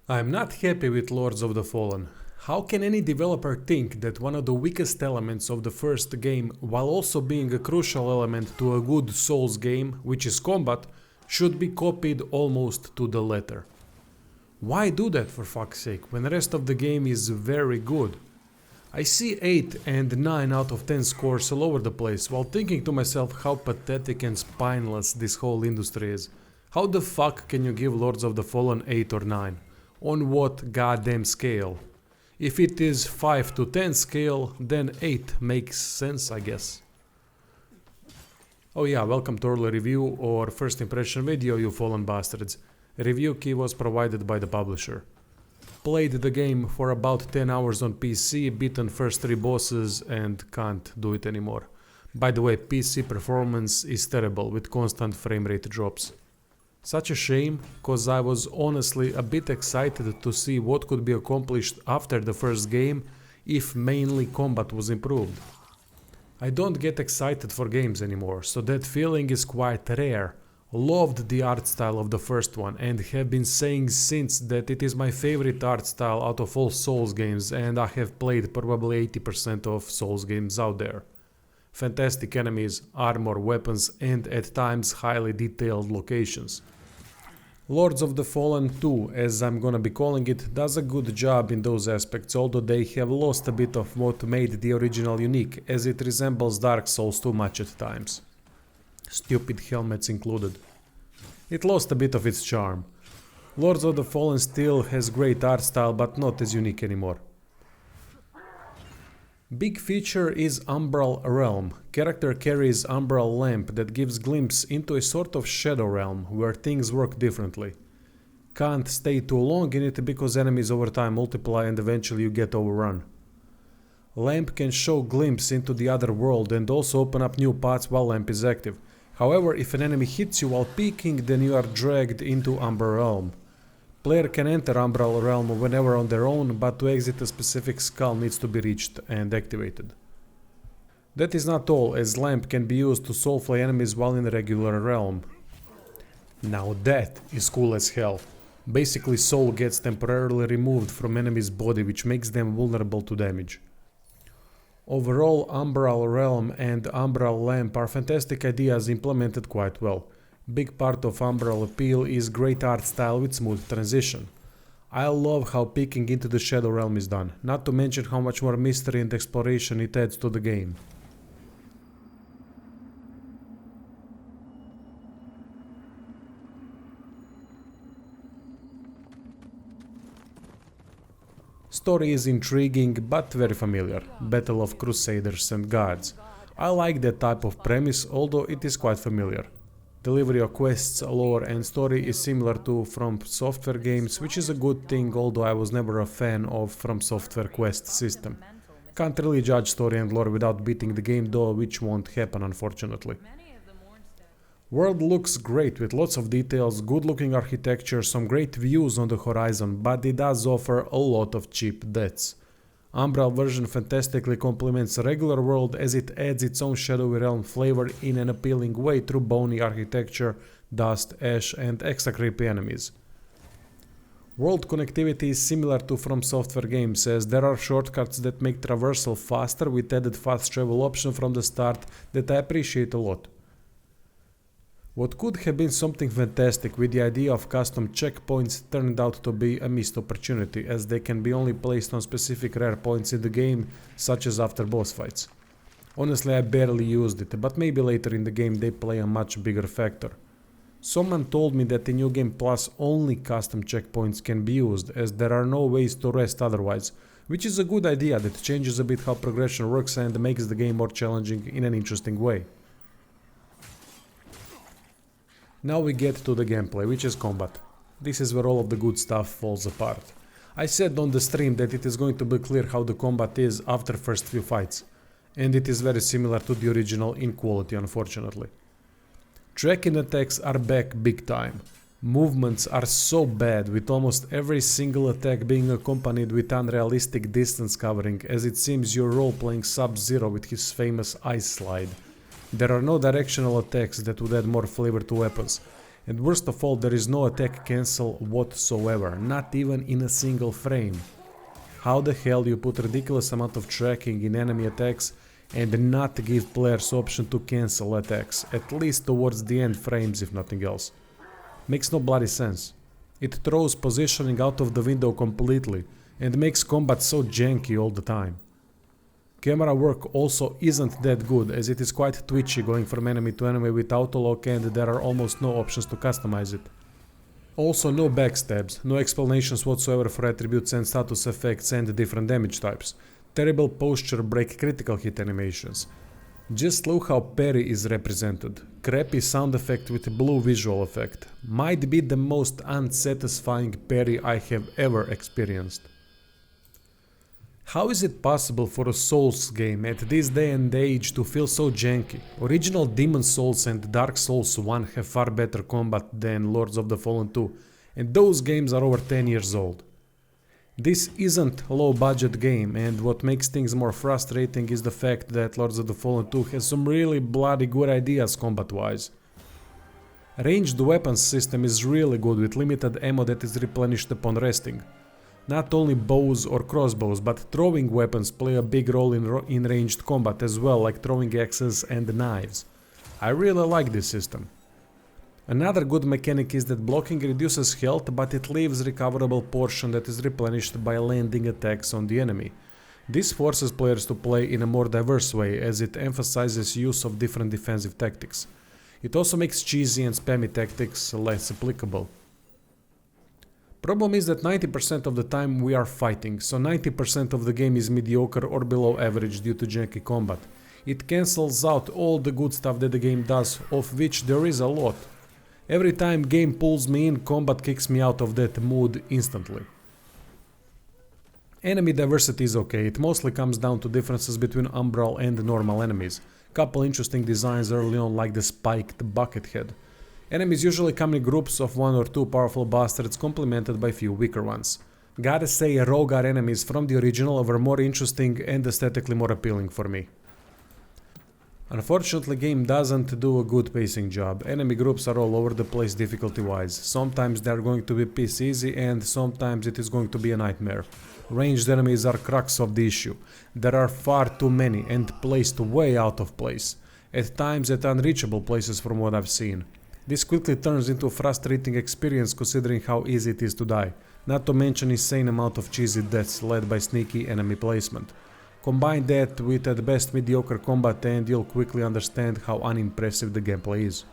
I'm not happy with Lords of the Fallen. How can any developer think that one of the weakest elements of the first game, while also being a crucial element to a good Souls game, which is combat, should be copied almost to the letter? Why do that for fuck's sake, when the rest of the game is very good? I see 8 and 9 out of 10 scores all over the place while thinking to myself how pathetic and spineless this whole industry is. How the fuck can you give Lords of the Fallen 8 or 9? On what goddamn scale? If it is 5 to 10 scale, then 8 makes sense, I guess. Oh yeah, welcome to early review or first impression video, you fallen bastards. Review key was provided by the publisher. Played the game for about 10 hours on PC, beaten first 3 bosses and can't do it anymore. By the way, PC performance is terrible with constant frame rate drops. Such a shame, cause I was honestly a bit excited to see what could be accomplished after the first game if mainly combat was improved. I don't get excited for games anymore, so that feeling is quite rare. Loved the art style of the first one and have been saying since that it is my favorite art style out of all Souls games, and I have played probably 80% of Souls games out there. Fantastic enemies, armor, weapons and at times highly detailed locations. Lords of the Fallen 2, as I'm gonna be calling it, does a good job in those aspects, although they have lost a bit of what made the original unique, as it resembles Dark Souls too much at times. Stupid helmets included. It lost a bit of its charm. Lords of the Fallen still has great art style, but not as unique anymore. Big feature is Umbral Realm. Character carries Umbral Lamp that gives glimpse into a sort of shadow realm where things work differently. Can't stay too long in it because enemies over time multiply and eventually you get overrun. Lamp can show glimpse into the other world and also open up new paths while Lamp is active. However, if an enemy hits you while peeking, then you are dragged into Umbral Realm. Player can enter Umbral Realm whenever on their own, but to exit a specific skull needs to be reached and activated. That is not all, as Lamp can be used to soulfly enemies while in the regular realm. Now that is cool as hell. Basically, soul gets temporarily removed from enemy's body, which makes them vulnerable to damage. Overall, Umbral Realm and Umbral Lamp are fantastic ideas implemented quite well. Big part of Umbral appeal is great art style with smooth transition. I love how peeking into the Shadow Realm is done, not to mention how much more mystery and exploration it adds to the game. Story is intriguing but very familiar. Battle of Crusaders and Guards. I like that type of premise, although it is quite familiar. Delivery of quests, lore and story is similar to From Software games, which is a good thing, although I was never a fan of From Software quest system. Can't really judge story and lore without beating the game though, which won't happen unfortunately. World looks great with lots of details, good looking architecture, some great views on the horizon, but it does offer a lot of cheap deaths. Umbral version fantastically complements regular world as it adds its own shadowy realm flavor in an appealing way through bony architecture, dust, ash and extra creepy enemies. World connectivity is similar to From Software games, as there are shortcuts that make traversal faster with added fast travel option from the start that I appreciate a lot. What could have been something fantastic with the idea of custom checkpoints turned out to be a missed opportunity, as they can be only placed on specific rare points in the game, such as after boss fights. Honestly, I barely used it, but maybe later in the game they play a much bigger factor. Someone told me that in New Game Plus only custom checkpoints can be used, as there are no ways to rest otherwise, which is a good idea that changes a bit how progression works and makes the game more challenging in an interesting way. Now we get to the gameplay, which is combat. This is where all of the good stuff falls apart. I said on the stream that it is going to be clear how the combat is after first few fights, and it is very similar to the original in quality unfortunately. Tracking attacks are back big time. Movements are so bad, with almost every single attack being accompanied with unrealistic distance covering, as it seems you're role-playing Sub-Zero with his famous ice slide. There are no directional attacks that would add more flavor to weapons, And worst of all, there is no attack cancel whatsoever, not even in a single frame. How the hell you put ridiculous amount of tracking in enemy attacks and not give players option to cancel attacks, at least towards the end frames if nothing else? Makes no bloody sense. It throws positioning out of the window completely and makes combat so janky all the time. Camera work also isn't that good, as it is quite twitchy going from enemy to enemy with autolock and there are almost no options to customize it. Also no backstabs, no explanations whatsoever for attributes and status effects and different damage types. Terrible posture break critical hit animations. Just look how parry is represented. Crappy sound effect with blue visual effect. Might be the most unsatisfying parry I have ever experienced. How is it possible for a Souls game at this day and age to feel so janky? Original Demon Souls and Dark Souls 1 have far better combat than Lords of the Fallen 2, and those games are over 10 years old. This isn't a low budget game, and what makes things more frustrating is the fact that Lords of the Fallen 2 has some really bloody good ideas combat wise. Ranged weapons system is really good with limited ammo that is replenished upon resting. Not only bows or crossbows, but throwing weapons play a big role in ranged combat as well, like throwing axes and knives. I really like this system. Another good mechanic is that blocking reduces health, but it leaves recoverable portion that is replenished by landing attacks on the enemy. This forces players to play in a more diverse way, as it emphasizes use of different defensive tactics. It also makes cheesy and spammy tactics less applicable. Problem is that 90% of the time we are fighting, so 90% of the game is mediocre or below average due to janky combat. It cancels out all the good stuff that the game does, of which there is a lot. Every time game pulls me in, combat kicks me out of that mood instantly. Enemy diversity is okay, it mostly comes down to differences between umbral and normal enemies. Couple interesting designs early on, like the spiked bucket head. Enemies usually come in groups of 1 or 2 powerful bastards complemented by few weaker ones. Gotta say, Rogar enemies from the original were more interesting and aesthetically more appealing for me. Unfortunately, game doesn't do a good pacing job. Enemy groups are all over the place difficulty wise. Sometimes they are going to be piss easy and sometimes it is going to be a nightmare. Ranged enemies are crux of the issue. There are far too many and placed way out of place. At times at unreachable places from what I've seen. This quickly turns into a frustrating experience considering how easy it is to die, not to mention insane amount of cheesy deaths led by sneaky enemy placement. Combine that with at best mediocre combat and you'll quickly understand how unimpressive the gameplay is.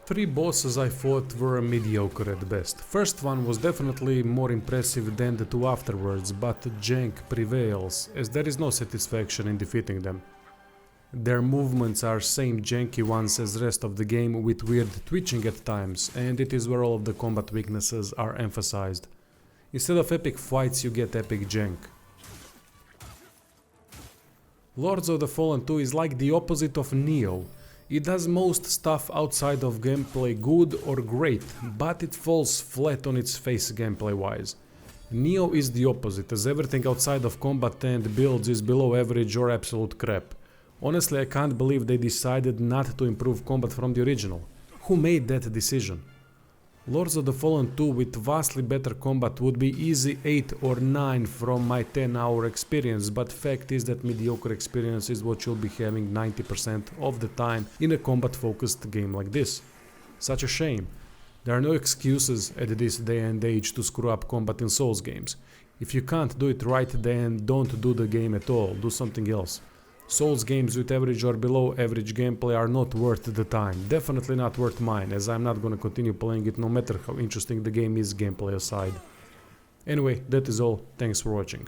3 bosses I fought were mediocre at best. First one was definitely more impressive than the 2 afterwards, but jank prevails, as there is no satisfaction in defeating them. Their movements are same janky ones as rest of the game with weird twitching at times, and it is where all of the combat weaknesses are emphasized. Instead of epic fights you get epic jank. Lords of the Fallen 2 is like the opposite of Neo. It does most stuff outside of gameplay good or great, but it falls flat on its face gameplay wise. Neo is the opposite, as everything outside of combat and builds is below average or absolute crap. Honestly, I can't believe they decided not to improve combat from the original. Who made that decision? Lords of the Fallen 2 with vastly better combat would be easy 8 or 9 from my 10-hour experience, but fact is that mediocre experience is what you'll be having 90% of the time in a combat-focused game like this. Such a shame. There are no excuses at this day and age to screw up combat in Souls games. If you can't do it right, then don't do the game at all, do something else. Souls games with average or below average gameplay are not worth the time, definitely not worth mine, as I'm not gonna continue playing it no matter how interesting the game is gameplay aside. Anyway, that is all, thanks for watching.